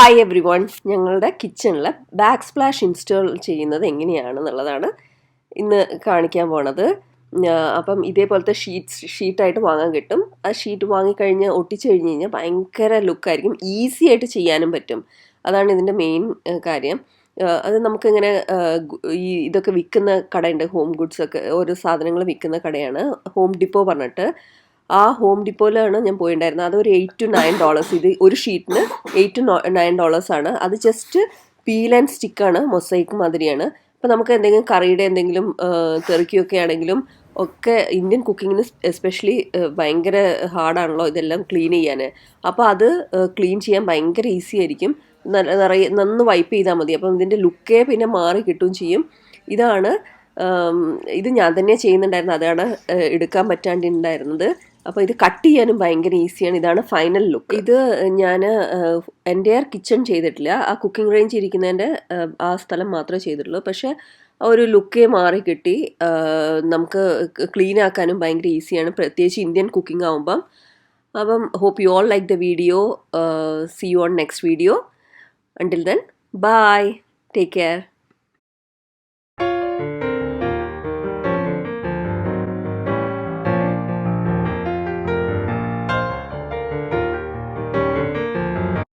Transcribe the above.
Hi every one, ഞങ്ങളുടെ കിച്ചണിൽ back splash install ചെയ്യുന്നത് എങ്ങനെയാണെന്നുള്ളതാണ് ഇന്ന് കാണിക്കാൻ പോണത്. അപ്പം ഇതേപോലത്തെ ഷീറ്റായിട്ട് വാങ്ങാൻ കിട്ടും. ആ ഷീറ്റ് വാങ്ങിക്കഴിഞ്ഞ് ഒട്ടിച്ച് കഴിഞ്ഞ് കഴിഞ്ഞാൽ ഭയങ്കര ലുക്കായിരിക്കും, ഈസി ആയിട്ട് ചെയ്യാനും പറ്റും. അതാണ് ഇതിൻ്റെ മെയിൻ കാര്യം. അത് നമുക്കിങ്ങനെ ഇതൊക്കെ വിൽക്കുന്ന കടയുണ്ട്, ഹോം ഗുഡ്സൊക്കെ ഓരോ സാധനങ്ങൾ വിൽക്കുന്ന കടയാണ് ഹോം ഡിപ്പോ പറഞ്ഞിട്ട്. ആ ഹോം ഡിപ്പോയിലാണ് ഞാൻ പോയിട്ടുണ്ടായിരുന്നത്. അതൊരു $8 to $9, ഇത് ഒരു ഷീറ്റിന് $8 to $9 അത് ജസ്റ്റ് പീൽ ആൻഡ് സ്റ്റിക്കാണ്, മൊസൈക്ക് മാതിരിയാണ്. അപ്പോൾ നമുക്ക് എന്തെങ്കിലും കറിയുടെ എന്തെങ്കിലും തെറിക്കുകയൊക്കെ ആണെങ്കിലും ഒക്കെ ഇന്ത്യൻ കുക്കിങ്ങിന് എസ്പെഷ്യലി ഭയങ്കര ഹാർഡാണല്ലോ ഇതെല്ലാം ക്ലീൻ ചെയ്യാൻ. അപ്പോൾ അത് ക്ലീൻ ചെയ്യാൻ ഭയങ്കര ഈസി ആയിരിക്കും. നന്ന് വൈപ്പ് ചെയ്താൽ മതി. അപ്പം ഇതിൻ്റെ ലുക്കേ പിന്നെ മാറി കിട്ടുകയും ചെയ്യും. ഇത് ഞാൻ തന്നെ ചെയ്യുന്നുണ്ടായിരുന്നു, അതാണ് എടുക്കാൻ പറ്റാണ്ടുണ്ടായിരുന്നത്. അപ്പോൾ ഇത് കട്ട് ചെയ്യാനും ഭയങ്കര ഈസിയാണ്. ഇതാണ് ഫൈനൽ ലുക്ക്. ഇത് ഞാൻ എൻ്റെ കിച്ചൺ ചെയ്തിട്ടില്ല, ആ കുക്കിംഗ് റേഞ്ച് ഇരിക്കുന്നതിൻ്റെ ആ സ്ഥലം മാത്രമേ ചെയ്തിട്ടുള്ളൂ. പക്ഷേ ആ ഒരു ലുക്കേ മാറി കിട്ടി. നമുക്ക് ക്ലീൻ ആക്കാനും ഭയങ്കര ഈസിയാണ്, പ്രത്യേകിച്ച് ഇന്ത്യൻ കുക്കിംഗ് ആകുമ്പം. അപ്പം hope you all like the video. See you on next video. Until then, bye. Take care.